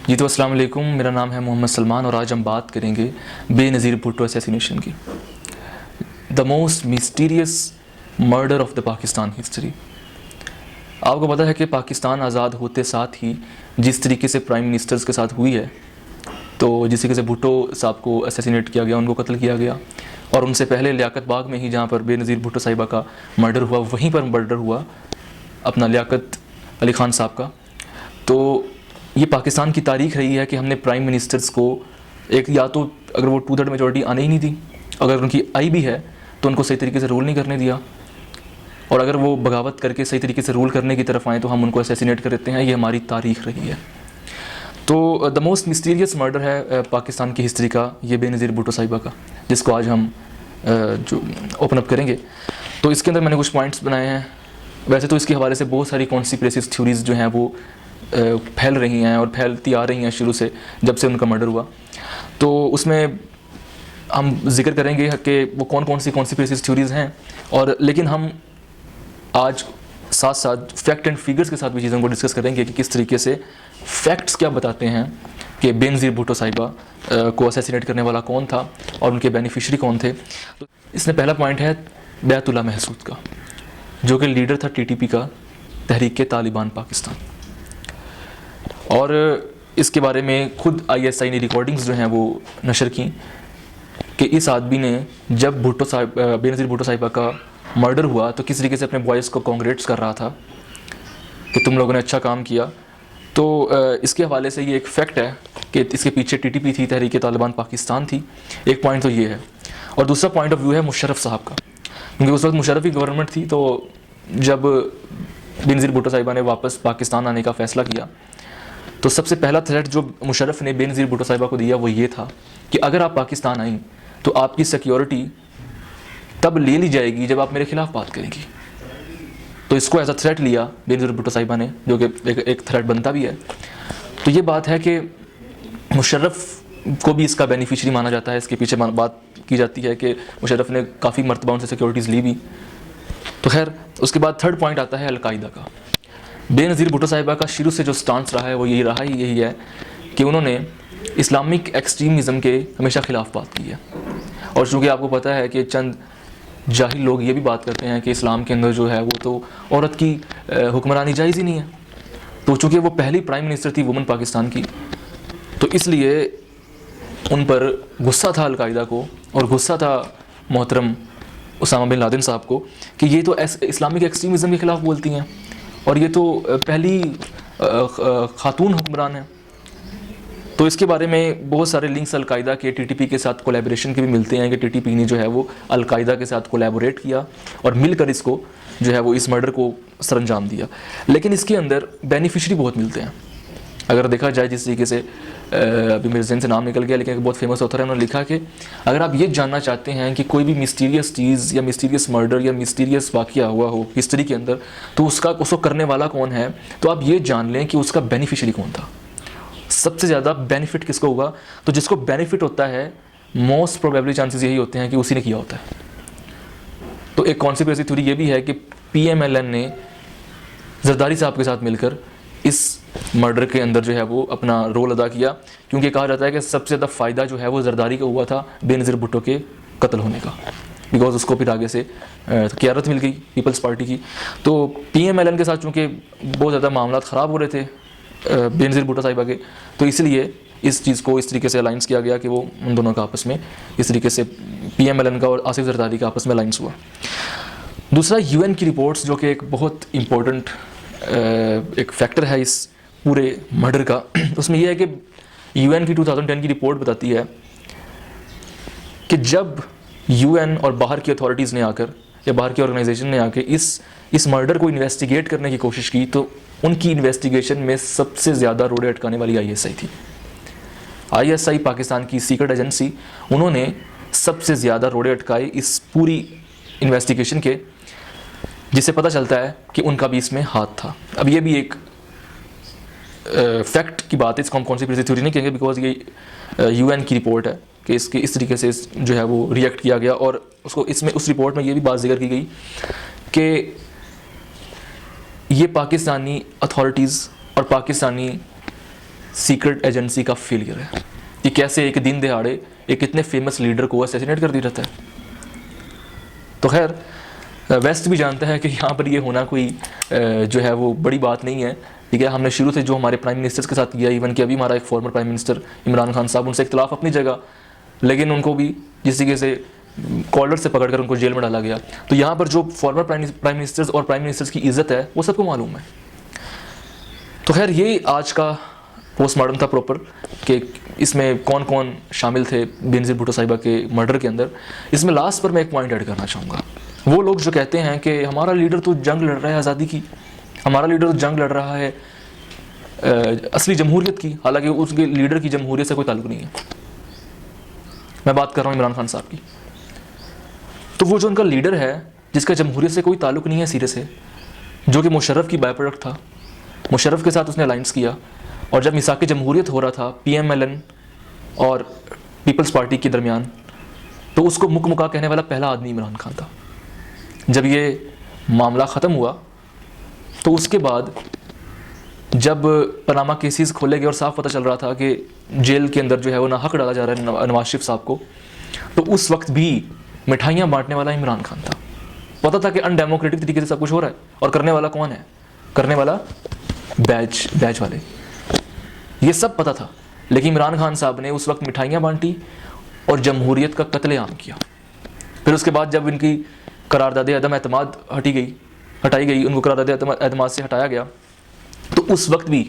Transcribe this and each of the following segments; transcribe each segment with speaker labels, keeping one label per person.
Speaker 1: جی تو السلام علیکم، میرا نام ہے محمد سلمان اور آج ہم بات کریں گے بے نظیر بھٹو اسیسینیشن کی، the most مسٹیریس murder of the Pakistan history. آپ کو پتہ ہے کہ پاکستان آزاد ہوتے ساتھ ہی جس طریقے سے پرائم منسٹرز کے ساتھ ہوئی ہے، تو جس طریقے سے بھٹو صاحب کو اسیسینیٹ کیا گیا، ان کو قتل کیا گیا، اور ان سے پہلے لیاقت باغ میں ہی جہاں پر بے نظیر بھٹو صاحبہ کا مرڈر ہوا، وہیں پر مرڈر ہوا اپنا لیاقت علی خان صاحب کا۔ تو یہ پاکستان کی تاریخ رہی ہے کہ ہم نے پرائم منسٹرز کو ایک یا تو اگر وہ 2/3 میجورٹی آنے ہی نہیں دی، اگر ان کی آئی بھی ہے تو ان کو صحیح طریقے سے رول نہیں کرنے دیا، اور اگر وہ بغاوت کر کے صحیح طریقے سے رول کرنے کی طرف آئیں تو ہم ان کو اسیسینیٹ کر دیتے ہیں۔ یہ ہماری تاریخ رہی ہے۔ تو دا موسٹ مسٹیریس مرڈر ہے پاکستان کی ہسٹری کا یہ بے نظیر بھٹو صاحبہ کا، جس کو آج ہم جو اوپن اپ کریں گے۔ تو اس کے اندر میں نے کچھ پوائنٹس بنائے ہیں۔ ویسے تو اس کے حوالے سے بہت ساری کانسپریسیز تھیوریز جو ہیں وہ پھیل رہی ہیں اور پھیلتی آ رہی ہیں شروع سے، جب سے ان کا مرڈر ہوا۔ تو اس میں ہم ذکر کریں گے کہ وہ کون سی کانسپریسیز تھیوریز ہیں، اور لیکن ہم آج ساتھ ساتھ فیکٹ اینڈ فیگرز کے ساتھ بھی چیزوں کو ڈسکس کریں گے کہ کس طریقے سے فیکٹس کیا بتاتے ہیں کہ بے نظیر بھٹو صاحبہ کو اسیسینیٹ کرنے والا کون تھا اور ان کے بینیفیشری کون تھے۔ تو اس میں پہلا پوائنٹ ہے بیت اللہ محسود کا، جو کہ لیڈر تھا TTP کا، تحریک طالبان پاکستان، اور اس کے بارے میں خود ISI نے ریکارڈنگز جو ہیں وہ نشر کیں کہ اس آدمی نے جب بے نظیر بھٹو صاحبہ کا مرڈر ہوا تو کس طریقے سے اپنے بوائز کو کانگریٹس کر رہا تھا کہ تم لوگوں نے اچھا کام کیا۔ تو اس کے حوالے سے یہ ایک فیکٹ ہے کہ اس کے پیچھے TTP تھی، تحریک طالبان پاکستان تھی۔ ایک پوائنٹ تو یہ ہے، اور دوسرا پوائنٹ آف ویو ہے مشرف صاحب کا، کیونکہ اس وقت مشرف کی گورنمنٹ تھی۔ تو جب بے نظیر بھٹو صاحبہ نے واپس پاکستان آنے کا فیصلہ کیا تو سب سے پہلا تھریٹ جو مشرف نے بے نظیر بھٹو صاحبہ کو دیا وہ یہ تھا کہ اگر آپ پاکستان آئیں تو آپ کی سیکیورٹی تب لے لی جائے گی جب آپ میرے خلاف بات کریں گی۔ تو اس کو ایز اے تھریٹ لیا بے نظیر بھٹو صاحبہ نے، جو کہ ایک تھریٹ بنتا بھی ہے۔ تو یہ بات ہے کہ مشرف کو بھی اس کا بینیفیشری مانا جاتا ہے۔ اس کے پیچھے بات کی جاتی ہے کہ مشرف نے کافی مرتبہ ان سے سیکیورٹیز لی بھی۔ تو خیر، اس کے بعد تھرڈ پوائنٹ آتا ہے القاعدہ کا۔ بے نظیر بھٹو صاحبہ کا شروع سے جو سٹانس رہا ہے وہ یہی ہے کہ انہوں نے اسلامک ایکسٹریمزم کے ہمیشہ خلاف بات کی ہے، اور چونکہ آپ کو پتہ ہے کہ چند جاہل لوگ یہ بھی بات کرتے ہیں کہ اسلام کے اندر جو ہے وہ تو عورت کی حکمرانی جائز ہی نہیں ہے، تو چونکہ وہ پہلی پرائم منسٹر تھی وومن پاکستان کی، تو اس لیے ان پر غصہ تھا القاعدہ کو، اور غصہ تھا محترم اسامہ بن لادن صاحب کو کہ یہ تو اسلامک ایکسٹریمزم کے خلاف بولتی ہیں، اور یہ تو پہلی خاتون حکمران ہے۔ تو اس کے بارے میں بہت سارے لنکس القاعدہ کے TTP کے ساتھ کولیبریشن کے بھی ملتے ہیں کہ TTP نے جو ہے وہ القاعدہ کے ساتھ کولیبوریٹ کیا اور مل کر اس کو جو ہے وہ اس مرڈر کو سر انجام دیا۔ لیکن اس کے اندر بینیفیشری بہت ملتے ہیں اگر دیکھا جائے، جس طریقے سے ابھی میرے ذہن سے نام نکل گیا، لیکن ایک بہت فیمس آتھر ہے، انہوں نے لکھا کہ اگر آپ یہ جاننا چاہتے ہیں کہ کوئی بھی مسٹیریس چیز یا مسٹیریس مرڈر یا مسٹیریس واقعہ ہوا ہو ہسٹری کے اندر تو اس کو کرنے والا کون ہے، تو آپ یہ جان لیں کہ اس کا بینیفیشری کون تھا۔ سب سے زیادہ بینیفٹ کس کو ہوگا؟ تو جس کو بینیفٹ ہوتا ہے موسٹ پروبیبلی چانسز یہی ہوتے ہیں کہ اسی نے کیا ہوتا ہے۔ تو ایک کانسپریسی تھیوری یہ بھی ہے کہ PMLN نے زرداری صاحب کے ساتھ مل کر اس مرڈر کے اندر جو ہے وہ اپنا رول ادا کیا، کیونکہ کہا جاتا ہے کہ سب سے زیادہ فائدہ جو ہے وہ زرداری کا ہوا تھا بے نظیر بھٹو کے قتل ہونے کا، بیکاز اس کو پھر آگے سے قیادت مل گئی پیپلز پارٹی کی۔ تو PMLN کے ساتھ چونکہ بہت زیادہ معاملات خراب ہو رہے تھے بے نظیر بھٹو صاحبہ کے، تو اس لیے اس چیز کو اس طریقے سے الائنس کیا گیا کہ وہ ان دونوں کا آپس میں اس طریقے سے PMLN کا اور آصف زرداری کا آپس میں الائنس ہوا۔ دوسرا UN کی رپورٹس، جو کہ ایک بہت امپورٹنٹ ایک فیکٹر ہے اس پورے مرڈر کا۔ اس میں یہ ہے کہ UN کی 2010 کی رپورٹ بتاتی ہے کہ جب UN اور باہر کی اتھارٹیز نے آ کر یا باہر کی آرگنائزیشن نے آ کے اس مرڈر کو انویسٹیگیٹ کرنے کی کوشش کی، تو ان کی انویسٹیگیشن میں سب سے زیادہ روڑے اٹکانے والی ISI تھی۔ ISI پاکستان کی سیکرٹ ایجنسی، انہوں نے سب سے زیادہ روڑے اٹکائے اس پوری انویسٹیگیشن کے، جس سے پتہ چلتا ہے کہ ان کا بھی اس میں ہاتھ تھا۔ اب یہ بھی ایک فیکٹ کی بات ہے، اس کو ہم کانسپریسی تھیوری نہیں کہیں گے، بیکاز یہ UN کی رپورٹ ہے کہ اس طریقے سے جو ہے وہ ریئیکٹ کیا گیا، اور اس رپورٹ میں یہ بھی بات ذکر کی گئی کہ یہ پاکستانی اتھارٹیز اور پاکستانی سیکرٹ ایجنسی کا فیلئر ہے کہ کیسے ایک دن دہاڑے ایک اتنے فیمس لیڈر کو اسیسینیٹ کر دیا جاتا ہے. تو خیر ویسٹ بھی جانتا ہے کہ یہاں پر یہ ہونا کوئی جو ہے وہ بڑی بات نہیں ہے. ٹھیک ہے, ہم نے شروع سے جو ہمارے پرائم منسٹرز کے ساتھ کیا, ایون کہ ابھی ہمارا ایک former prime minister Imran Khan صاحب, ان سے اختلاف اپنی جگہ, لیکن ان کو بھی جس طریقے سے کالر سے پکڑ کر ان کو جیل میں ڈالا گیا. تو یہاں پر جو فارمر پرائم منسٹرز اور پرائم منسٹرز کی عزت ہے وہ سب کو معلوم ہے. تو خیر یہ آج کا پوسٹ مارٹم تھا پراپر, کہ اس میں کون کون شامل تھے بینظیر بھٹو صاحبہ کے مرڈر کے اندر. اس میں لاسٹ پر میں ایک پوائنٹ ایڈ کرنا چاہوں گا. وہ لوگ جو کہتے ہیں کہ ہمارا لیڈر تو جنگ لڑ رہا ہے آزادی کی, ہمارا لیڈر تو جنگ لڑ رہا ہے اصلی جمہوریت کی, حالانکہ اس کے لیڈر کی جمہوریت سے کوئی تعلق نہیں ہے. میں بات کر رہا ہوں عمران خان صاحب کی. تو وہ جو ان کا لیڈر ہے جس کا جمہوریت سے کوئی تعلق نہیں ہے سیرے سے, جو کہ مشرف کی بائی پروڈکٹ تھا, مشرف کے ساتھ اس نے الائنس کیا, اور جب میثاق جمہوریت ہو رہا تھا پی ایم ایل این اور پیپلز پارٹی کے درمیان, تو اس کو مکہ کہنے والا پہلا آدمی عمران خان تھا. جب یہ معاملہ ختم ہوا تو اس کے بعد جب پاناما کیسز کھولے گئے اور صاف پتہ چل رہا تھا کہ جیل کے اندر جو ہے وہ ناحق ڈالا جا رہا ہے نواز شریف صاحب کو, تو اس وقت بھی مٹھائیاں بانٹنے والا عمران خان تھا. پتہ تھا کہ ان ڈیموکریٹک طریقے سے سب کچھ ہو رہا ہے, اور کرنے والا کون ہے, کرنے والا بیچ والے, یہ سب پتہ تھا. لیکن عمران خان صاحب نے اس وقت مٹھائیاں بانٹی اور جمہوریت کا قتل عام کیا. پھر اس کے بعد جب ان کی قرارداد عدم اعتماد ہٹائی گئی, ان کو قرارداد اعتماد سے ہٹایا گیا, تو اس وقت بھی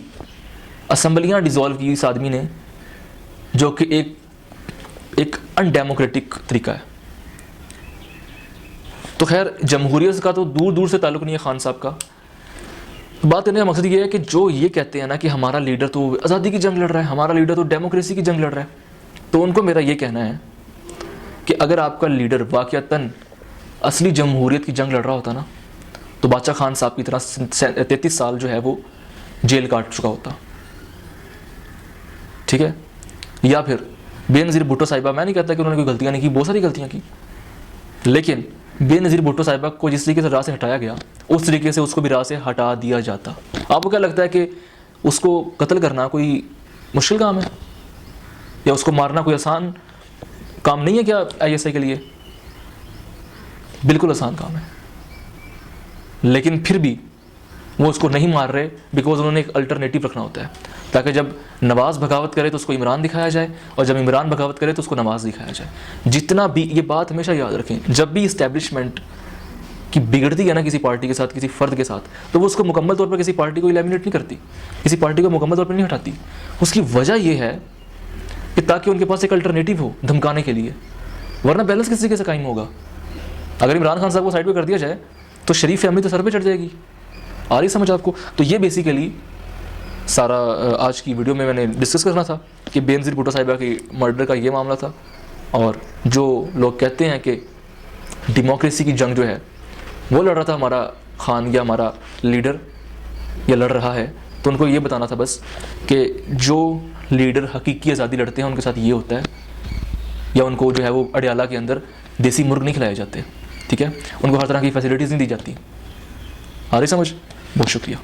Speaker 1: اسمبلیاں ڈیزالو کی اس آدمی نے, جو کہ ایک ان ڈیموکریٹک طریقہ ہے. تو خیر جمہوریت کا تو دور دور سے تعلق نہیں ہے خان صاحب کا. بات کرنے کا مقصد یہ ہے کہ جو یہ کہتے ہیں نا کہ ہمارا لیڈر تو آزادی کی جنگ لڑ رہا ہے, ہمارا لیڈر تو ڈیموکریسی کی جنگ لڑ رہا ہے, تو ان کو میرا یہ کہنا ہے کہ اگر آپ کا لیڈر واقعتاً اصلی جمہوریت کی جنگ لڑ رہا ہوتا نا, تو بادشاہ خان صاحب کی طرح 33 سال جو ہے وہ جیل کاٹ چکا ہوتا. ٹھیک ہے, یا پھر بینظیر بھٹو صاحبہ, میں نہیں کہتا کہ انہوں نے کوئی غلطیاں نہیں کی, بہت ساری غلطیاں کی, لیکن بینظیر بھٹو صاحبہ کو جس طریقے سے راہ سے ہٹایا گیا اس طریقے سے اس کو بھی راہ سے ہٹا دیا جاتا. آپ کو کیا لگتا ہے کہ اس کو قتل کرنا کوئی مشکل کام ہے, یا اس کو مارنا کوئی آسان کام نہیں ہے کیا آئی ایس آئی کے لیے؟ بالکل آسان کام ہے. لیکن پھر بھی وہ اس کو نہیں مار رہے, بیکاز انہوں نے ایک الٹرنیٹیو رکھنا ہوتا ہے, تاکہ جب نواز بغاوت کرے تو اس کو عمران دکھایا جائے, اور جب عمران بغاوت کرے تو اس کو نواز دکھایا جائے. جتنا بھی, یہ بات ہمیشہ یاد رکھیں, جب بھی اسٹیبلشمنٹ کی بگڑتی ہے نا کسی پارٹی کے ساتھ, کسی فرد کے ساتھ, تو وہ اس کو مکمل طور پر کسی پارٹی کو ایلیمنیٹ نہیں کرتی, کسی پارٹی کو مکمل طور پر نہیں ہٹاتی. اس کی وجہ یہ ہے کہ تاکہ ان کے پاس ایک الٹرنیٹیو ہو دھمکانے کے لیے, ورنہ بیلنس کس طریقے سے قائم ہوگا. اگر عمران خان صاحب کو سائڈ پہ کر دیا جائے تو شریف فیملی تو سر پہ چڑھ جائے گی. آ رہی سمجھ آپ کو؟ تو یہ بیسیکلی سارا آج کی ویڈیو میں نے ڈسکس کرنا تھا کہ بینظیر بھٹو صاحبہ کی مرڈر کا یہ معاملہ تھا. اور جو لوگ کہتے ہیں کہ ڈیموکریسی کی جنگ جو ہے وہ لڑ رہا تھا ہمارا خان یا ہمارا لیڈر, یا لڑ رہا ہے, تو ان کو یہ بتانا تھا بس کہ جو لیڈر حقیقی آزادی لڑتے ہیں ان کے ساتھ یہ ہوتا ہے, یا ان کو جو ہے وہ اڈیالہ کے اندر دیسی مرغ نہیں کھلائے جاتے. ٹھیک ہے, ان کو ہر طرح کی فیسلٹیز نہیں دی جاتی. آ رہی سمجھ؟ بہت شکریہ.